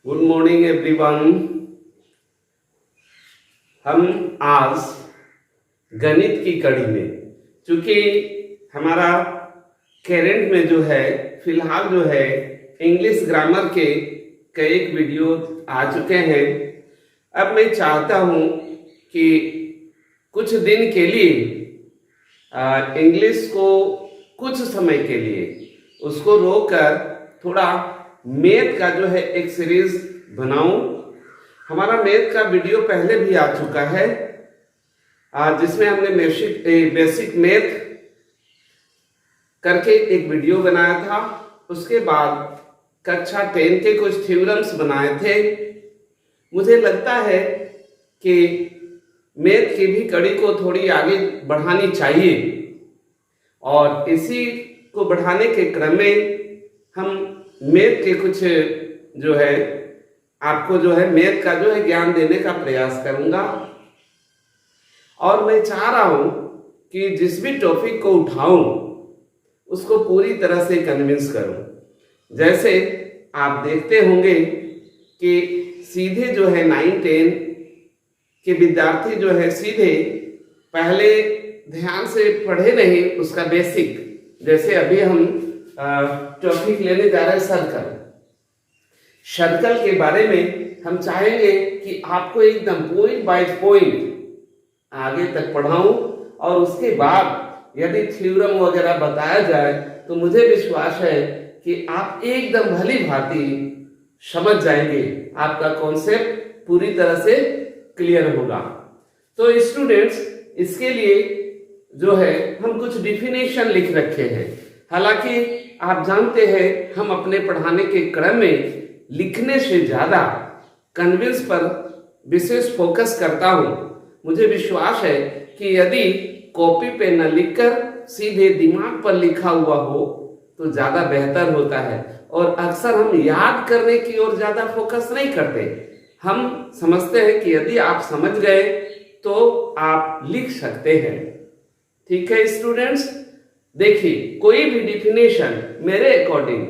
Good morning everyone. हम आज गणित की कड़ी में, चूंकि हमारा करेंट में जो है फिलहाल जो है इंग्लिश ग्रामर के कई वीडियो आ चुके हैं। अब मैं चाहता हूं कि कुछ दिन के लिए इंग्लिश को कुछ समय के लिए उसको रोककर थोड़ा मैथ का जो है एक सीरीज बनाऊं। हमारा मैथ का वीडियो पहले भी आ चुका है जिसमें हमने बेसिक मैथ करके एक वीडियो बनाया था। उसके बाद कक्षा 10 के कुछ थ्योरम्स बनाए थे। मुझे लगता है कि मैथ की भी कड़ी को थोड़ी आगे बढ़ानी चाहिए और इसी को बढ़ाने के क्रम में हम मैथ के कुछ जो है आपको जो है मैथ का जो है ज्ञान देने का प्रयास करूंगा। और मैं चाह रहा हूं कि जिस भी टॉपिक को उठाऊं उसको पूरी तरह से कन्विंस करूं। जैसे आप देखते होंगे कि सीधे जो है 9-10 के विद्यार्थी जो है सीधे पहले ध्यान से पढ़े नहीं उसका बेसिक। जैसे अभी हम टॉपिक लेने जा रहे हैं सर्कल के बारे में। हम चाहेंगे कि आपको एकदम पॉइंट बाय पॉइंट आगे तक पढ़ाऊं और उसके बाद यदि थ्योरम वगैरह बताया जाए तो मुझे विश्वास है कि आप एकदम भली भांति समझ जाएंगे, आपका कॉन्सेप्ट पूरी तरह से क्लियर होगा। तो स्टूडेंट्स, इसके लिए जो है हम कुछ डिफिनेशन लिख रखे हैं। हालांकि आप जानते हैं हम अपने पढ़ाने के क्रम में लिखने से ज्यादा कन्विंस पर विशेष फोकस करता हूं। मुझे विश्वास है कि यदि कॉपी पे न लिखकर सीधे दिमाग पर लिखा हुआ हो तो ज्यादा बेहतर होता है। और अक्सर हम याद करने की ओर ज्यादा फोकस नहीं करते। हम समझते हैं कि यदि आप समझ गए तो आप लिख सकते हैं। ठीक है स्टूडेंट्स, देखिए कोई भी डिफिनेशन मेरे अकॉर्डिंग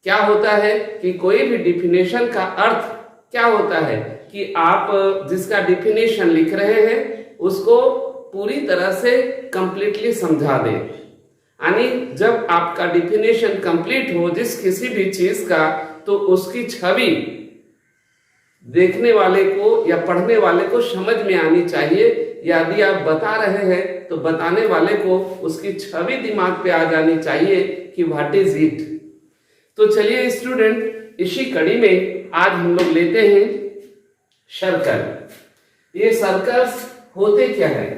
क्या होता है कि कोई भी डिफिनेशन का अर्थ क्या होता है कि आप जिसका डिफिनेशन लिख रहे हैं उसको पूरी तरह से कंप्लीटली समझा दें। यानी जब आपका डिफिनेशन कंप्लीट हो जिस किसी भी चीज का तो उसकी छवि देखने वाले को या पढ़ने वाले को समझ में आनी चाहिए। यदि आप बता रहे हैं तो बताने वाले को उसकी छवि दिमाग पे आ जानी चाहिए कि व्हाट इज इट। तो चलिए स्टूडेंट, इसी कड़ी में आज हम लोग लेते हैं सर्कल। ये सर्कल्स होते क्या है?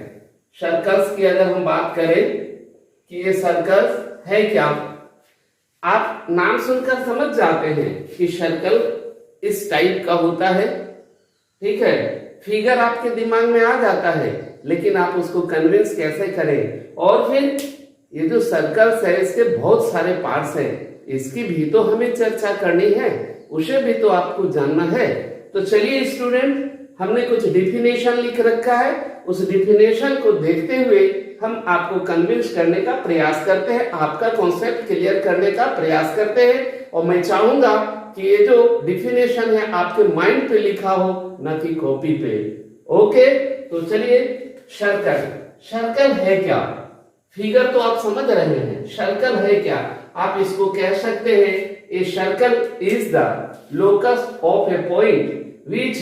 सर्कल्स की अगर हम बात करें कि ये सर्कल्स है क्या, आप नाम सुनकर समझ जाते हैं कि सर्कल इस टाइप का होता है। ठीक है, फिगर आपके दिमाग में आ जाता है, लेकिन आप उसको कन्विंस कैसे करें। और फिर ये जो सर्कल्स है इसके बहुत सारे पार्ट्स हैं, इसकी भी तो हमें चर्चा करनी है, उसे भी तो आपको जानना है। तो चलिए स्टूडेंट, हमने कुछ डिफिनेशन लिख रखा है, उस डिफिनेशन को देखते हुए हम आपको कन्विंस करने का प्रयास करते हैं, आपका कॉन्सेप्ट क्लियर करने का प्रयास करते हैं। और मैं चाहूंगा कि ये जो डिफिनेशन है आपके माइंड पे लिखा हो, न कि कॉपी पे। ओके, तो चलिए सर्कल। सर्कल है क्या? फिगर तो आप समझ रहे हैं, सर्कल है क्या? आप इसको कह सकते हैं a circle is the locus of a point which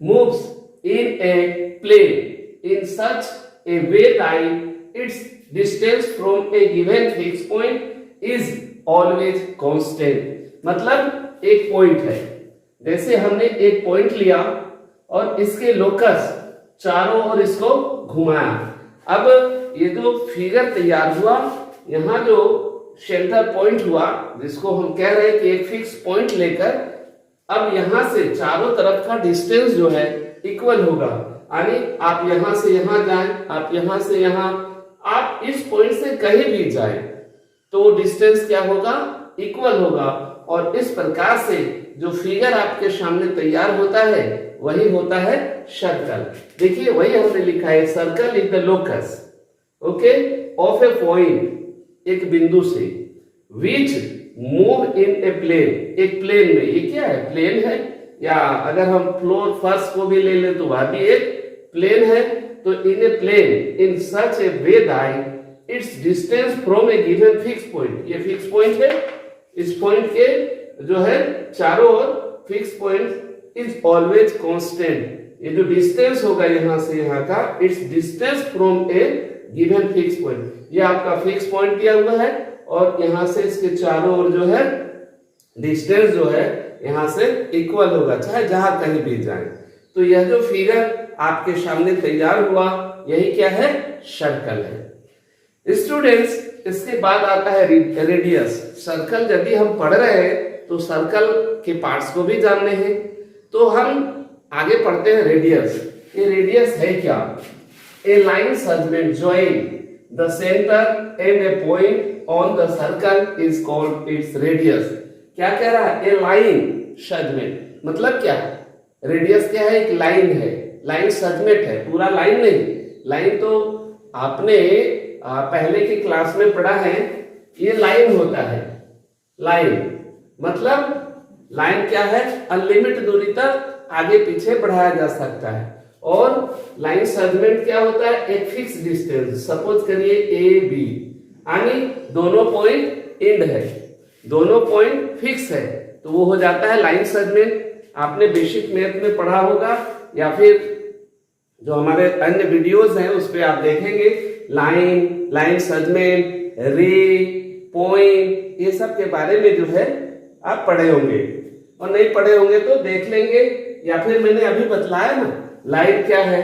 moves in a plane in such a way that it's distance from a given fix point is always constant. मतलब एक पॉइंट है, जैसे हमने एक पॉइंट लिया और इसके लोकस चारों ओर इसको घुमाया। अब ये जो फिगर तैयार हुआ, यहाँ जो सेंटर पॉइंट हुआ जिसको हम कह रहे हैं कि एक फिक्स पॉइंट लेकर अब यहां से चारों तरफ का डिस्टेंस जो है इक्वल होगा। यानी आप यहां से यहां जाएं, आप यहां से यहां, आप इस पॉइंट से कहीं भी जाएं तो डिस्टेंस क्या होगा? इक्वल होगा। और इस प्रकार से जो फिगर आपके सामने तैयार होता है वही होता है सर्कल। देखिए वही हमने लिखा है, circle is the locus okay of a point, एक बिंदु से, which move in a plane, एक प्लेन में, ये क्या है? प्लेन है, या अगर हम फ्लोर फर्श को भी ले लें तो वह भी एक प्लेन है। तो in a plane in such a way that it's distance from a given fix point, ये फिक्स पॉइंट है, इस पॉइंट के जो है चारों ओर fix point is always constant. ये जो डिस्टेंस होगा यहाँ से यहाँ का, it's distance from a given fix point, ये आपका फिक्स पॉइंट दिया हुआ है और यहाँ से इसके चारों ओर जो है डिस्टेंस जो है यहाँ से इक्वल होगा, चाहे जहां कहीं भी जाए। तो यह जो फिगर आपके सामने तैयार हुआ, यही क्या है, सर्कल है। स्टूडेंट्स, इसके बाद आता है रेडियस। सर्कल यदि हम पढ़ रहे हैं तो सर्कल के पार्ट्स को भी जानने हैं, तो हम आगे पढ़ते हैं रेडियस। ये रेडियस है क्या? A line segment join the centre and a point on the circle is called its radius. क्या कह रहा है? ए लाइन सेगमेंट मतलब क्या है? रेडियस क्या है? एक लाइन है, लाइन सेगमेंट है, पूरा लाइन नहीं। लाइन तो आपने पहले की क्लास में पढ़ा है, ये लाइन होता है। लाइन मतलब लाइन क्या है? अनलिमिट दूरी तक आगे पीछे बढ़ाया जा सकता है। और लाइन सेगमेंट क्या होता है? एक फिक्स डिस्टेंस, सपोज करिए ए बी, यानी दोनों पॉइंट एंड है, दोनों पॉइंट फिक्स है, तो वो हो जाता है लाइन सेगमेंट। आपने बेसिक मैथ में पढ़ा होगा या फिर जो हमारे अन्य वीडियोस हैं उस पे आप देखेंगे, लाइन, लाइन सेगमेंट, रे, पॉइंट, ये सब के बारे में जो है आप पढ़े होंगे, और नहीं पढ़े होंगे तो देख लेंगे। या फिर मैंने अभी बतलाया ना, लाइन क्या है?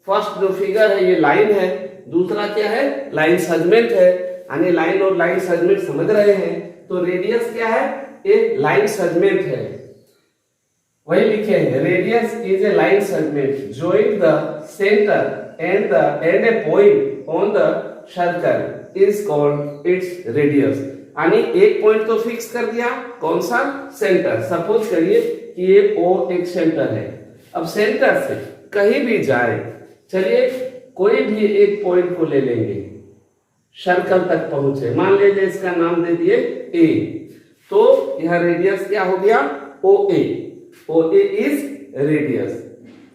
फर्स्ट जो फिगर है ये लाइन है, दूसरा क्या है? लाइन सेगमेंट है, यानी लाइन और लाइन सेगमेंट समझ रहे हैं। तो रेडियस क्या है? एक लाइन सेगमेंट है, वही लिखे हैं, radius is a line segment join the centre and a point on the circle is called its radius. यानी एक पॉइंट तो फिक्स कर दिया, कौन सा? सेंटर। सपोज करिए कि ये ओ एक सेंटर है। अब सेंटर से कहीं भी जाए, चलिए कोई भी एक पॉइंट को ले लेंगे, सर्कल तक पहुंचे, मान लीजिए इसका नाम दे दिए ए, तो यह रेडियस क्या हो गया? ओ ए। ओ ए इज रेडियस।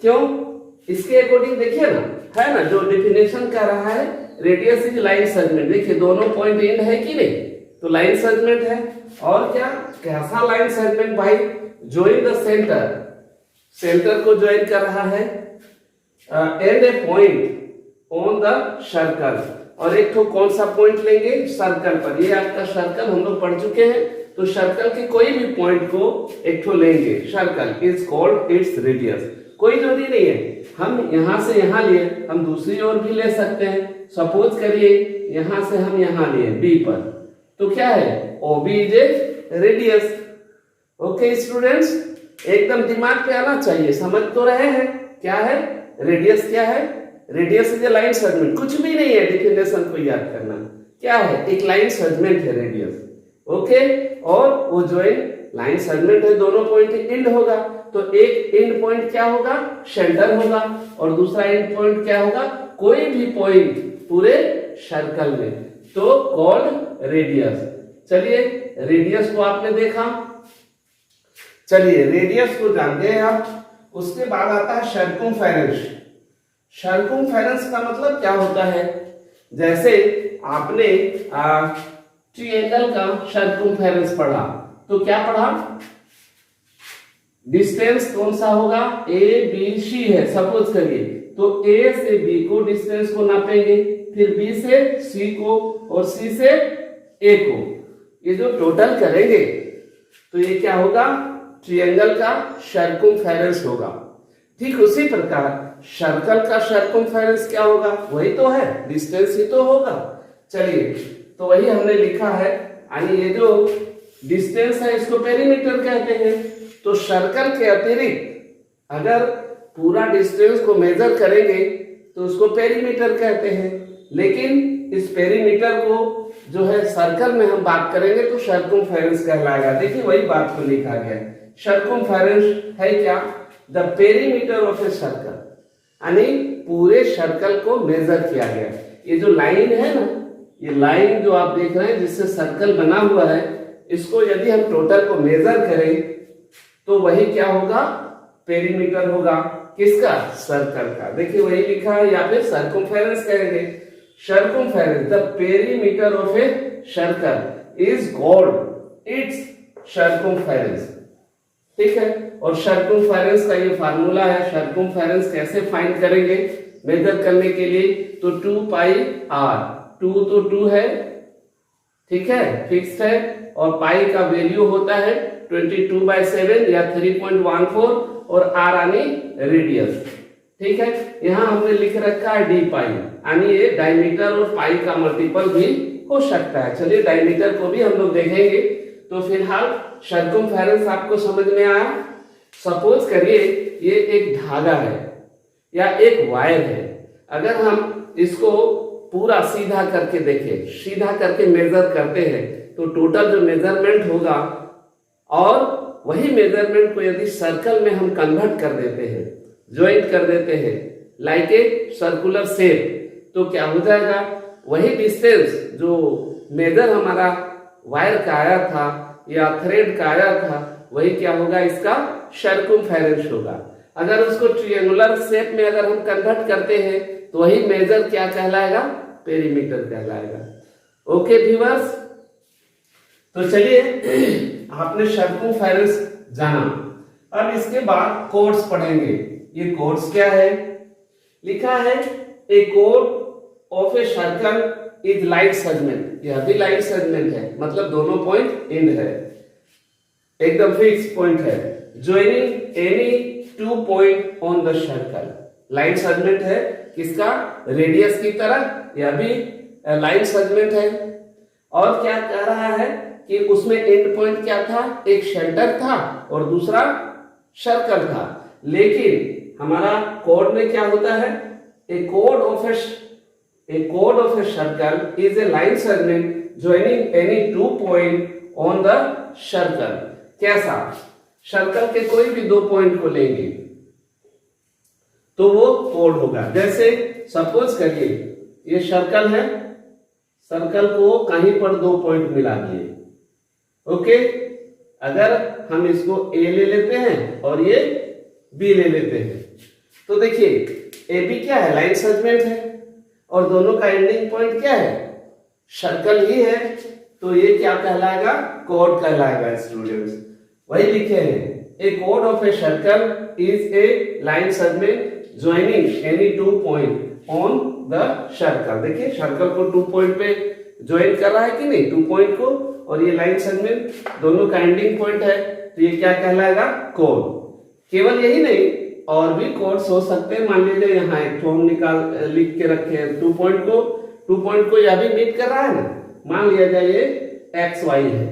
क्यों? इसके अकॉर्डिंग देखिए ना, है ना, जो डेफिनेशन कर रहा है, रेडियस इज लाइन सेगमेंट। देखिए दोनों पॉइंट एंड है कि नहीं, तो लाइन सेगमेंट है। और क्या, कैसा लाइन सेगमेंट भाई? जॉइन द सेंटर, सेंटर को ज्वाइन कर रहा है, and a point on the circle, और एक तो कौन सा पॉइंट लेंगे? सर्कल पर। ये आपका सर्कल हम लोग पढ़ चुके हैं, तो सर्कल के कोई भी पॉइंट को एक तो लेंगे, circle is called its radius. कोई जरूरी नहीं है हम यहां से यहां लिए, हम दूसरी ओर भी ले सकते हैं। सपोज करिए यहां से हम यहां लिए बी पर, तो क्या है? O B is a radius. Okay students, एकदम दिमाग पे आना चाहिए, समझ तो रहे हैं क्या है रेडियस? क्या है? Radius is a line segment, कुछ भी नहीं है, डेफिनेशन को याद करना। क्या है? एक लाइन सेगमेंट है रेडियस। ओके, और वो जो है लाइन सेगमेंट है, दोनों पॉइंट एंड होगा, तो एक एंड पॉइंट क्या होगा? सेंटर होगा, और दूसरा एंड पॉइंट क्या होगा? कोई भी पॉइंट पूरे सर्कल में, तो कॉल्ड रेडियस। चलिए रेडियस को आपने देखा, चलिए रेडियस को जानते हैं आप। उसके बाद आता है सर्कमफेरेंस। सर्कमफेरेंस का मतलब क्या होता है? जैसे आपने ट्रायंगल का सर्कमफेरेंस पढ़ा, तो क्या पढ़ा? डिस्टेंस कौन सा होगा? ए बी सी है, सपोज करिए, तो ए से बी को डिस्टेंस को नापेंगे, फिर बी से सी को, और सी से ए को, ये जो टोटल करेंगे तो ये क्या होगा? ट्रायंगल का सर्कमफेरेंस होगा। ठीक उसी प्रकार सर्कल का सर्कमफेरेंस क्या होगा? वही तो है, डिस्टेंस ही तो होगा। चलिए, तो वही हमने लिखा है, यानी ये जो डिस्टेंस है इसको पेरीमीटर कहते हैं। तो सर्कल के अतिरिक्त अगर पूरा डिस्टेंस को मेजर करेंगे तो उसको पेरीमीटर कहते हैं, लेकिन इस पेरीमीटर को जो है सर्कल में हम बात करेंगे तो सर्कमफेरेंस कहलाएगा। देखिए वही बात को लिखा गया है। सर्कमफेरेंस है क्या? The perimeter of a circle, यानी पूरे सर्कल को मेजर किया गया। ये जो लाइन है ना, ये लाइन जो आप देख रहे हैं जिससे सर्कल बना हुआ है, इसको यदि हम टोटल को मेजर करें तो वही क्या होगा, पेरीमीटर होगा, किसका, सर्कल का। देखिए वही लिखा है, या फिर सर्कमफेरेंस कहेंगे। Circumference, the perimeter of a circle is called it's circumference. ठीक है, और सर्कमफेरेंस का ये फार्मूला है। सर्कमफेरेंस कैसे फाइंड करेंगे मेजर करने के लिए, तो 2 पाई r, 2 तो 2 है, ठीक है, फिक्स्ड है, और पाई का वैल्यू होता है 22/7 या 3.14, और r यानी रेडियस। ठीक है, यहाँ हमने लिख रखा है d पाई, यानी ये डायमीटर और पाई का मल्टीपल भी हो सकता है। चलिए डायमीटर को भी हम लोग देखेंगे। तो फिलहाल सर्कमफेरेंस आपको समझ में आया। सपोज करिए ये एक धागा है या एक वायर है, अगर हम इसको पूरा सीधा करके देखें, सीधा करके मेजर करते हैं, तो टोटल जो मेजरमेंट होगा, और वही मेजरमेंट को यदि सर्कल में हम कन्वर्ट कर देते हैं, ज्वाइंट कर देते हैं लाइक ए सर्कुलर शेप, तो क्या हो जाएगा, वही डिस्टेंस जो मेजर हमारा वायर का आया था या थ्रेड का आया था, वही क्या होगा, इसका सर्कमफेरेंस होगा। अगर उसको ट्रायंगुलर शेप में अगर हम कन्वर्ट करते हैं, तो वही मेजर क्या कहलाएगा, पेरीमीटर कहलाएगा। ओके व्यूअर्स, तो चलिए आपने सर्कमफेरेंस जाना। अब इसके बाद कोड्स पढ़ेंगे। ये कोड्स क्या है, लिखा है ए कोड of a circle is line segment. यह भी लाइन सेगमेंट है, मतलब दोनों पॉइंट एंड है, एकदम फिक्स पॉइंट है। Joining any 2 point on the circle, line segment है, किसका, रेडियस की तरह, यह भी लाइन सेगमेंट है। और क्या कह रहा है कि उसमें एंड पॉइंट क्या था, एक सेंटर था और दूसरा सर्कल था। लेकिन हमारा कोड में क्या होता है, ए कोड of a circle is a line segment joining any 2 point on the circle. कैसा, सर्कल के कोई भी 2 पॉइंट को लेंगे तो वो कोड होगा। जैसे सपोज करिए ये सर्कल है, सर्कल को कहीं पर 2 पॉइंट मिला दिए, ओके। अगर हम इसको ए ले लेते हैं और ये बी ले लेते हैं, तो देखिए ए बी क्या है, लाइन सेगमेंट है, और दोनों का एंडिंग पॉइंट क्या है, सर्कल ही है, तो ये क्या कहलाएगा, कोड कहलाएगा स्टूडेंट्स। वही लिखे हैं, ए कोड of a circle is a line segment joining any 2 point on the circle. देखिए सर्कल को 2 पॉइंट पे ज्वाइन कर रहा है कि नहीं, 2 पॉइंट को, और ये लाइन सेगमेंट दोनों का एंडिंग पॉइंट है, तो ये क्या कहलाएगा, कोड। केवल यही नहीं, और भी कोड्स हो सकते हैं। मान लीजिए यहाँ एक तो हम लिख के रखे हैं 2 पॉइंट को यह भी मीट कर रहा है ना, मान लिया जाए ये एक्स वाई है,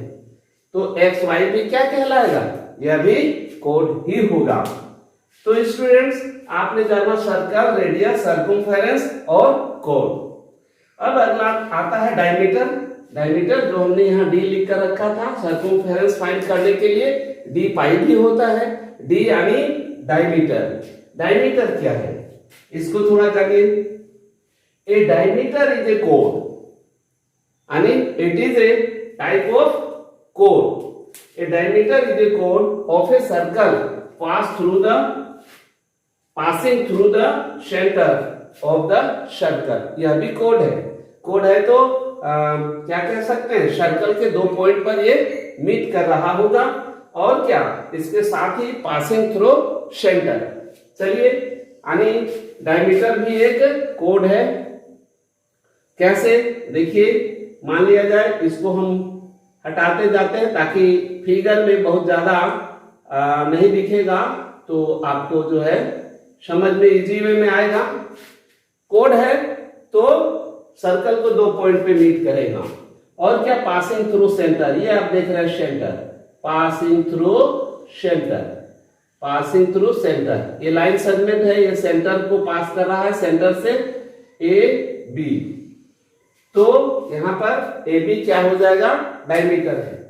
तो एक्स वाई भी क्या कहलाएगा, यह भी कोड ही होगा। तो स्टूडेंट्स आपने जाना सर्कल, रेडियस, सर्कमफेरेंस और कोड। अब अगला आता है डायमीटर। डायमीटर जो हमने यहाँ डी लिख कर रखा था, सर्कमफेरेंस फाइंड करने के लिए डी पाई भी होता है, डी यानी डायमीटर। डायमीटर क्या है, इसको थोड़ा जानिए। ए डायमीटर इज ए कोड, यानी it is a type of कोड। ए डायमीटर इज ए कोड of a circle passing through the center of the circle। यह भी कोड है। कोड है तो क्या कह सकते हैं, सर्कल के 2 पॉइंट पर ये मीट कर रहा होगा, और क्या, इसके साथ ही पासिंग थ्रू सेंटर। चलिए, यानी डायमीटर भी एक कोड है। कैसे, देखिए मान लिया जाए इसको हम हटाते जाते हैं ताकि फिगर में बहुत ज्यादा नहीं दिखेगा, तो आपको जो है समझ में इजी वे में आएगा। कोड है तो सर्कल को 2 पॉइंट पे मीट करेगा, और क्या, पासिंग थ्रू सेंटर। ये आप देख रहे हैं centre, passing through centre, passing through centre. ये लाइन सेगमेंट है, ये सेंटर को पास कर रहा है, सेंटर से ए बी, तो यहां पर ए बी क्या हो जाएगा, डायमीटर है।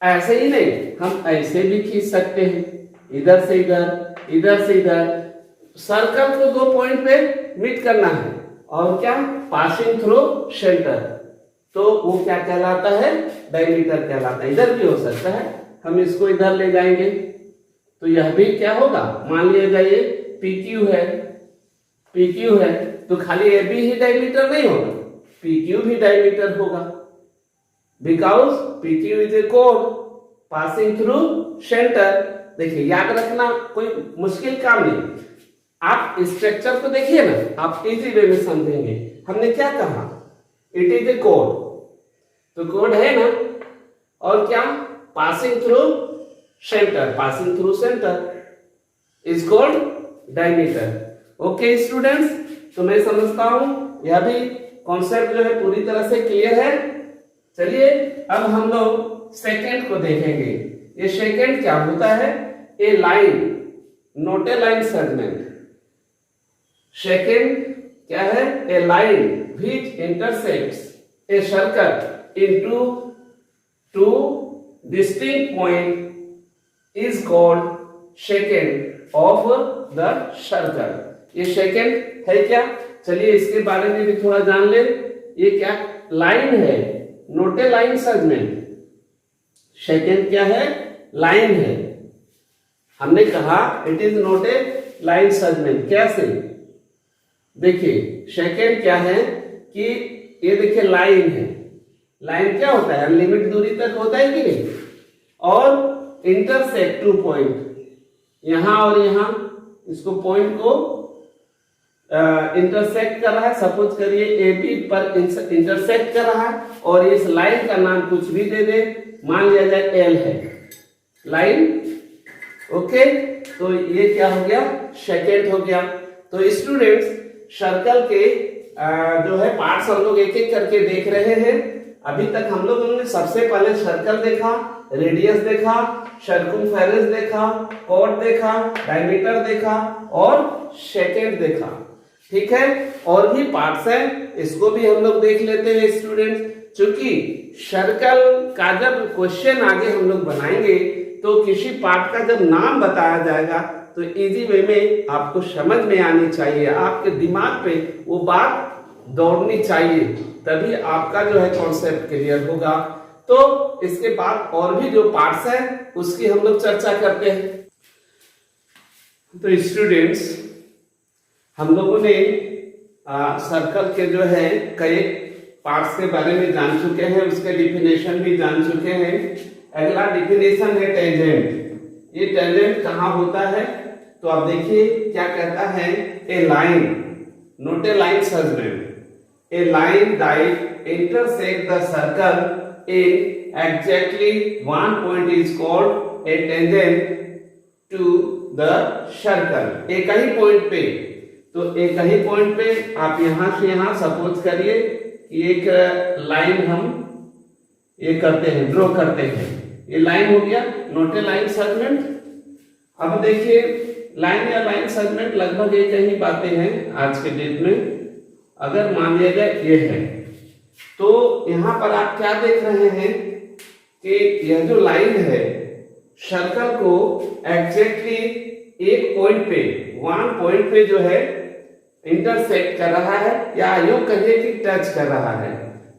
ऐसे ही नहीं, हम ऐसे भी खींच सकते हैं, इधर से इधर, इधर से इधर। सर्कल को 2 पॉइंट पे मीट करना है, और क्या, पासिंग थ्रू सेंटर, तो वो क्या कहलाता है, डायमीटर कहलाता है। इधर भी हो सकता है, हम इसको इधर ले जाएंगे, तो यह भी क्या होगा, मान लिया जाए ये PQ है, PQ है, तो खाली AB ही डायमीटर नहीं होगा, PQ भी डायमीटर होगा, because PQ is a code passing through centre. देखिए याद रखना, कोई मुश्किल काम नहीं, आप स्ट्रक्चर को देखिए ना, आप इजी वे में समझेंगे। हमने क्या कहा, इट इज ए कोड, तो कोड है ना, और क्या, passing through centre, passing through centre is called diameter. Okay students, तो मैं समझता हूं यह भी कॉन्सेप्ट जो है पूरी तरह से क्लियर है। चलिए अब हम लोग सेकेंड को देखेंगे। ये सेकेंड क्या होता है, a line, not a line segment. Secant क्या है, a line which intersects a circle into two distinct point is called secant of the circle। ये सेकेंड है क्या, चलिए इसके बारे में भी थोड़ा जान ले। ये क्या लाइन है, not a line segment. Secant क्या है, लाइन है। हमने कहा it is not a line segment. कैसे, देखिए सेकेंड क्या है कि ये देखिए लाइन है, लाइन क्या होता है, अनलिमिटेड दूरी तक होता है कि नहीं, और इंटरसेक्ट टू पॉइंट, यहां और यहां इसको पॉइंट को इंटरसेक्ट कर रहा है। सपोज करिए AB पर इंटरसेक्ट कर रहा है, और इस लाइन का नाम कुछ भी दे दे, मान लिया जाए L है लाइन। ओके, तो ये क्या हो गया, सेकेंड हो गया। तो स्टूडेंट्स, सर्कल के जो है पार्ट्स हम लोग एक एक करके देख रहे हैं। अभी तक हम लोगों ने सबसे पहले सर्कल देखा, रेडियस देखा, सर्कमफेरेंस देखा, कॉर्ड देखा, डायमीटर देखा और सेकेंड देखा। ठीक है, और भी पार्ट्स हैं, इसको भी हम लोग देख लेते हैं स्टूडेंट्स। क्योंकि सर्कल का जब क्वेश्चन आगे हम लोग बनाएंगे तो किसी पार्ट का जब नाम बताया जाएगा तो इजी वे में आपको समझ में आनी चाहिए, आपके दिमाग पे वो बात दौड़नी चाहिए, तभी आपका जो है कॉन्सेप्ट क्लियर होगा। तो इसके बाद और भी जो पार्ट्स हैं उसकी हम लोग चर्चा करते हैं। तो स्टूडेंट्स, हम लोगों ने सर्कल के जो है कई पार्ट्स के बारे में जान चुके हैं, उसके डिफिनेशन भी जान चुके हैं। अगला डिफिनेशन है टेंजेंट। ये टेंजेंट कहाँ होता है, तो आप देखिए क्या कहता है, a line, not a line segment, a line that intersect the circle in exactly one point is called a tangent to the circle। एक ही पॉइंट पे, तो एक ही पॉइंट पे आप यहां से यहां सपोज करिए कि एक लाइन हम ये करते हैं, ड्रॉ करते हैं, ये लाइन हो गया, नॉट ए लाइन सेगमेंट। अब देखिए लाइन या लाइन सेगमेंट लगभग एक ही बातें हैं आज के डेट में। अगर मान लिया जाए ये है, तो यहां पर आप क्या देख रहे हैं कि यह जो लाइन है सर्कल को एग्जैक्टली एक पॉइंट पे, वन पॉइंट पे जो है इंटरसेक्ट कर रहा है, या यूं कहिए कि टच कर रहा है।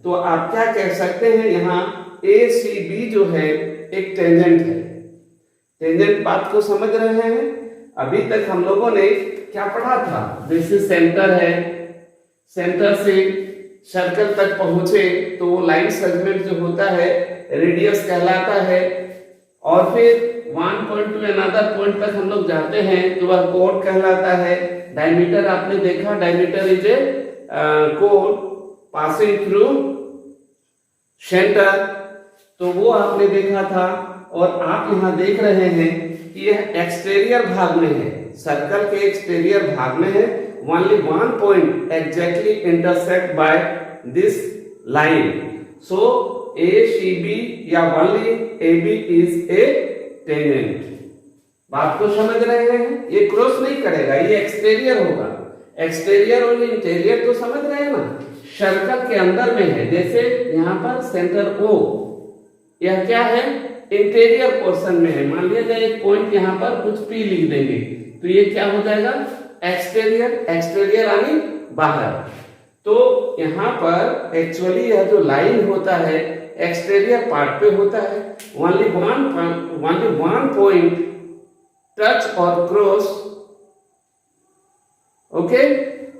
तो आप क्या कह सकते हैं, यहाँ ACB जो है एक टेंजेंट है। टेंजेंट बात को समझ रहे हैं। अभी तक हम लोगों ने क्या पढ़ा था, जैसे सेंटर है, सेंटर से सर्कल तक पहुंचे तो वो लाइन सेगमेंट जो होता है रेडियस कहलाता है, और फिर one point two another point तक हम लोग जाते हैं तो वह कोड कहलाता है। डायमीटर आपने देखा, diameter is a code passing through centre, तो वो आपने देखा था। और आप यहाँ देख रहे हैं कि यह एक्सटीरियर भाग में है, सर्कल के एक्सटीरियर भाग में है। Only one point exactly intersect by this line. So ACB या only AB is a tangent। बात को समझ रहे हैं, ये क्रॉस नहीं करेगा, ये एक्सटीरियर होगा। एक्सटीरियर और इंटीरियर तो समझ रहे हैं ना, सर्कल के अंदर में है। जैसे यहाँ पर सेंटर O, यह क्या है, इंटीरियर पोर्शन में है। मान लिया जाए एक पॉइंट यहाँ पर कुछ P लिख देंगे, तो ये क्या हो जाएगा, एक्सटीरियर। एक्सटीरियर यानी बाहर। तो यहाँ पर एक्चुअली यह जो लाइन होता है एक्सटीरियर पार्ट पे होता है। ओनली वन पॉइंट टच और क्रॉस। ओके,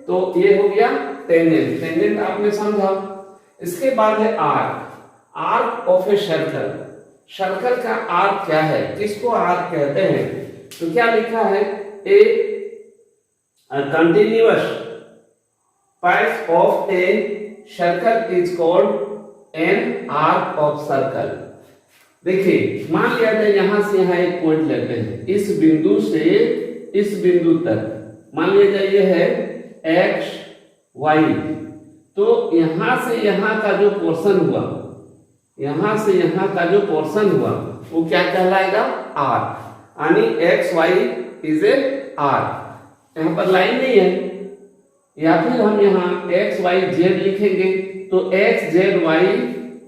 तो ये हो गया टेंजेंट। टेंजेंट आपने समझा। इसके बाद है arc. Arc of a circle. Circle का आर्क क्या है, किसको आर्क कहते हैं? तो क्या लिखा है, ए continuous path of a circle is called an arc of circle. देखिए, मान लिया जाए यहां से यहां एक पॉइंट लेते हैं, इस बिंदु से इस बिंदु तक मान लिया जाए ये है एक्स वाई। तो यहां से यहां का जो पोर्शन हुआ, यहां से यहां का जो पोर्शन हुआ वो क्या कहलाएगा, आर्क। यानी X Y is a arc. यहां पर लाइन नहीं है, या फिर हम यहां एक्स वाई जेड लिखेंगे तो X Z Y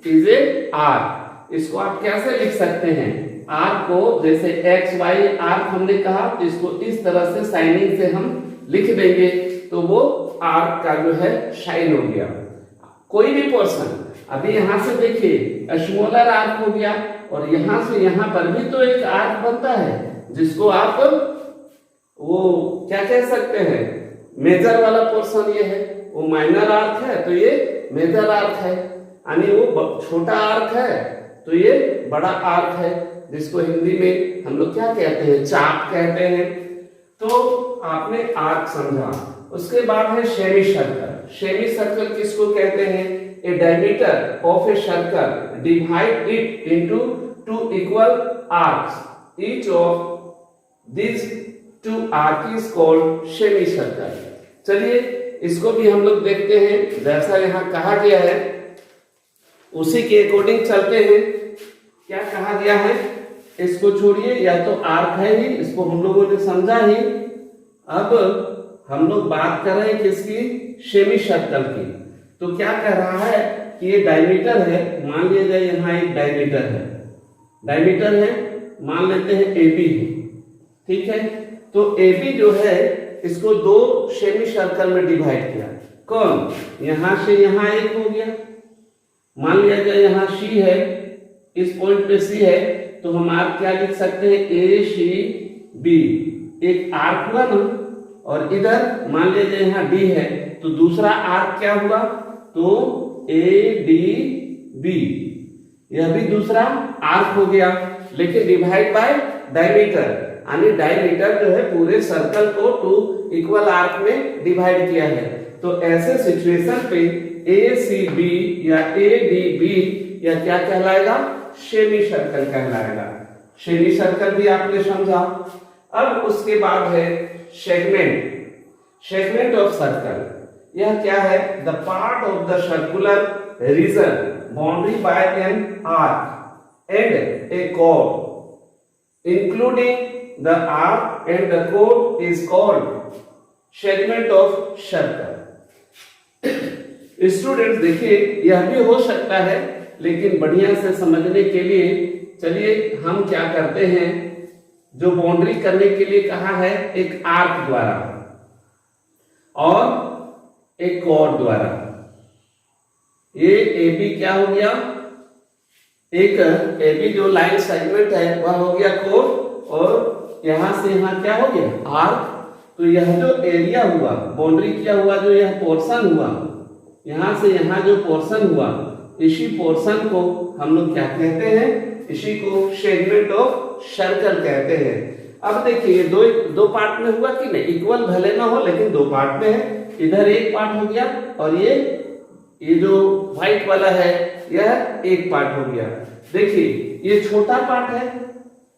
is a arc. इसको आप कैसे लिख सकते हैं, आर्क को जैसे एक्स वाई आर्क हमने कहा, तो इसको इस तरह से साइनिंग से हम लिख देंगे तो वो आर्क का जो है साइन हो गया। कोई भी पोर्शन, अभी यहां से देखिए स्मॉलर आर्क हो गया, और यहां से यहां पर भी तो एक आर्क बनता है जिसको आप वो क्या कह सकते हैं, मेजर वाला पोर्शन ये है, वो माइनर आर्क है तो ये मेजर आर्क है। यानी वो छोटा आर्क है तो ये बड़ा आर्क है, जिसको हिंदी में हम लोग क्या कहते हैं, चाप कहते हैं। तो आपने आर्क समझा। उसके बाद है सेमी सर्कल। सेमी सर्कल किसको कहते हैं, a diameter of a circle divide it into two equal arcs, each of this two arc is called semi circle. चलिए इसको भी हम लोग देखते हैं, जैसा यहाँ कहा गया है उसी के अकॉर्डिंग चलते हैं। क्या कहा गया है, इसको छोड़िए, या तो आर्क है ही, इसको हम लोगों ने समझा ही। अब हम लोग बात कर रहे हैं किसकी, सेमी सर्कल की। तो क्या कह रहा है कि ये डायमीटर है, मान लिया जाए यहाँ एक डायमीटर है, डायमीटर है, मान लेते हैं AB है, ठीक है। तो AB जो है इसको दो सेमी सर्कल में डिवाइड किया। कौन, यहां से यहां एक हो गया, मान लिया जाए यहाँ C है, इस पॉइंट पे C है, तो हम आर्क क्या लिख सकते हैं, ACB, एक आर्क हुआ ना। और इधर मान लिया जाए यहाँ D है, तो दूसरा आर्क क्या हुआ, तो ADB, यह भी दूसरा आर्क हो गया, लेकिन डिवाइड बाय डायमीटर। यानी डायमीटर जो है पूरे सर्कल को टू इक्वल आर्क में डिवाइड किया है। तो ऐसे सिचुएशन पे ACB या ADB या क्या कहलाएगा, सेमी सर्कल कहलाएगा। सेमी सर्कल भी आपने समझा। अब उसके बाद है सेगमेंट। सेगमेंट ऑफ सर्कल, यह क्या है, the part of the circular region boundary by an arc and a कोड including the arc and the chord is called segment of circle। Students देखिए, यह भी हो सकता है, लेकिन बढ़िया से समझने के लिए चलिए हम क्या करते हैं, जो बाउंड्री करने के लिए कहा है एक आर्क द्वारा और एक कॉर्ड द्वारा। ये AB क्या हो गया, एक AB जो लाइन सेगमेंट है वह हो गया कॉर्ड, और यहां से यहां क्या हो गया, आर्क। तो यह जो एरिया हुआ, बाउंड्री किया हुआ जो यह पोर्शन हुआ, यहां से यहां जो पोर्शन हुआ, इसी पोर्शन को हम लोग क्या कहते हैं, इसी को सेगमेंट ऑफ सर्कल कहते हैं। अब देखिए दो पार्ट में हुआ कि नहीं, इक्वल भले ना हो लेकिन दो पार्ट में है। इधर एक पार्ट हो गया और ये जो व्हाइट वाला है यह एक पार्ट हो गया। देखिए ये छोटा पार्ट है,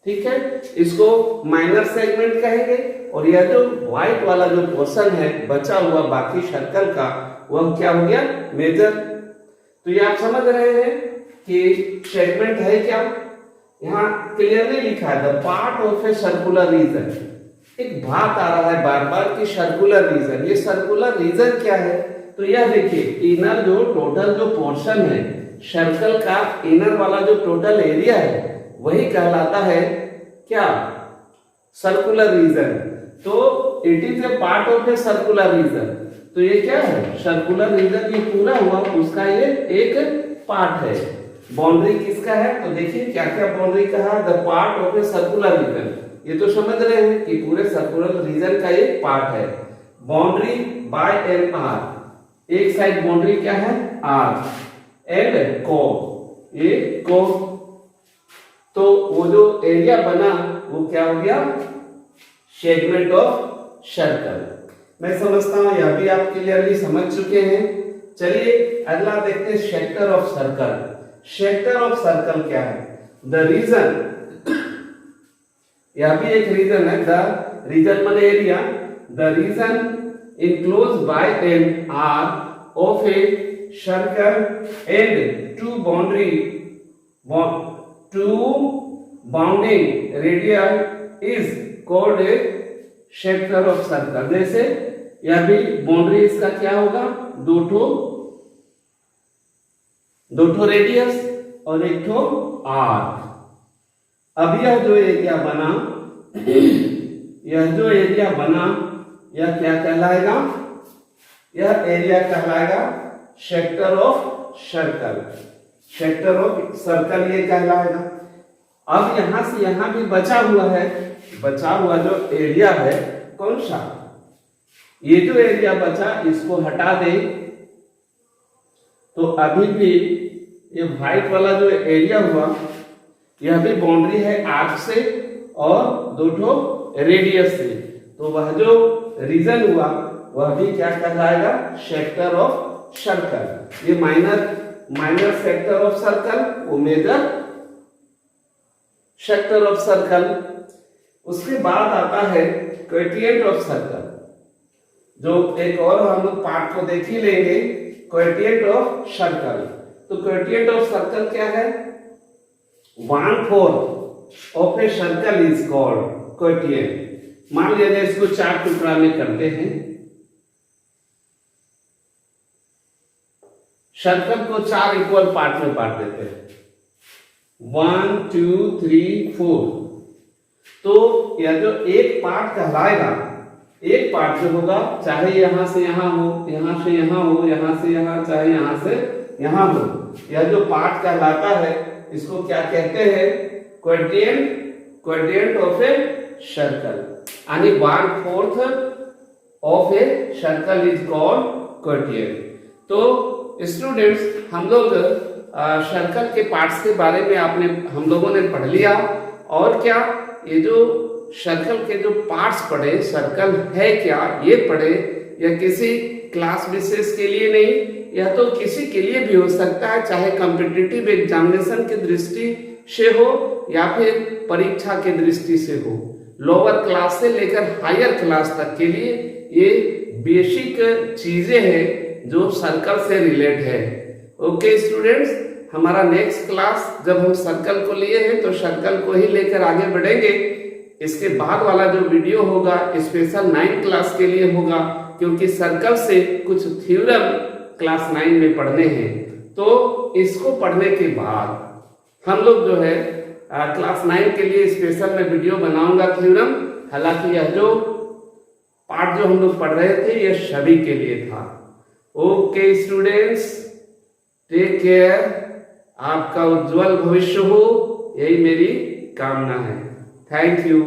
ठीक है, इसको माइनर सेगमेंट कहेंगे, और यह जो व्हाइट वाला जो पोर्शन है बचा हुआ बाकी सर्कल का, वह क्या हो गया, मेजर। तो ये आप समझ रहे हैं कि सेगमेंट है क्या, यहाँ क्लियरली लिखा है the part of a circular region. एक बात आ रहा है बार बार कि सर्कुलर रीजन, ये सर्कुलर रीजन क्या है, तो यह देखिए इनर जो टोटल जो पोर्शन है सर्कल का, इनर वाला जो टोटल एरिया है वही कहलाता है क्या, सर्कुलर रीजन। तो it is A part of a circular region. तो ये क्या है, सर्कुलर रीजन, ये पूरा हुआ उसका ये एक पार्ट है। बाउंड्री किसका है, तो देखिए क्या क्या बाउंड्री का है, the part of a circular region. ये तो समझ रहे हैं कि पूरे सर्कुलर रीजन का एक पार्ट है। बाउंड्री बाय एन आर, एक साइड बाउंड्री क्या है आर, एंड को, ये को, तो वो जो एरिया बना वो क्या हो गया, सेगमेंट ऑफ सर्कल। मैं समझता हूं यह भी आप क्लियरली समझ चुके हैं। चलिए अगला देखते हैं sector of circle. Sector of circle क्या है, द रीजन, यह भी एक रीजन है, द रीजन माने area, the region enclosed by an arc of a circle and two bounding radii is called a sector of circle। जैसे यह भी बाउंड्री इसका क्या होगा, दो ठो रेडियस और एक ठो आर्क। अब यह जो एरिया बना यह क्या कहलाएगा, यह एरिया कहलाएगा sector of circle, sector of circle ये कहलाएगा। अब यहां से यहां भी बचा हुआ जो एरिया है कौन सा, ये जो एरिया बचा इसको हटा दे तो अभी भी ये व्हाइट वाला जो एरिया हुआ यह भी बाउंड्री है आर्क से और दो ठो रेडियस से, तो वह जो रीजन हुआ वह भी क्या कहलाएगा, सेक्टर ऑफ सर्कल। ये माइनर सेक्टर ऑफ सर्कल, वो मेजर सेक्टर ऑफ सर्कल। उसके बाद आता है क्वोटिएंट ऑफ सर्कल, जो एक और हम लोग पार्ट को देख ही लेंगे, क्वोटिएंट ऑफ सर्कल। तो क्वोटिएंट ऑफ सर्कल क्या है, 1/4 of a circle is called quotient. मान लीजिए इसको 4 टुकड़ा में करते हैं, सर्कल को 4 इक्वल पार्ट में बांट देते हैं, 1 2 3 4। तो यह जो एक पार्ट कहलाएगा, एक पार्ट जो होगा चाहे यहां से यहां हो, यहां से यहां हो, यहां से यहां, चाहे यहां से यहां हो, यह जो पार्ट कहलाता है इसको क्या कहते हैं, क्वोटिएंट ऑफ ए सर्कल। यानी 1/4 of a circle is called quotient. तो स्टूडेंट्स हम लोग सर्कल के पार्ट्स के बारे में हम लोगों ने पढ़ लिया, और क्या ये जो सर्कल के जो पार्ट्स पढ़े, सर्कल है क्या ये पढ़े, यह किसी क्लास विशेष के लिए नहीं, यह तो किसी के लिए भी हो सकता है, चाहे कॉम्पिटिटिव एग्जामिनेशन की दृष्टि से हो या फिर परीक्षा की दृष्टि से हो। लोअर क्लास से लेकर हायर क्लास तक के लिए ये बेसिक चीजें हैं जो सर्कल से रिलेट है। ओके स्टूडेंट्स, हमारा नेक्स्ट क्लास जब हम सर्कल को लिए हैं तो सर्कल को ही लेकर आगे बढ़ेंगे। इसके बाद वाला जो वीडियो होगा स्पेशल 9th क्लास के लिए होगा, क्योंकि सर्कल से कुछ थ्योरम क्लास 9 में पढ़ने हैं। तो इसको पढ़ने के बाद हम लोग जो है क्लास 9 के लिए स्पेशल मैं वीडियो बनाऊंगा थ्योरम। हालांकि यह जो पार्ट जो हम लोग पढ़ रहे थे यह सभी के लिए था। ओके स्टूडेंट्स, टेक केयर, आपका उज्जवल भविष्य हो, यही मेरी कामना है। Thank you.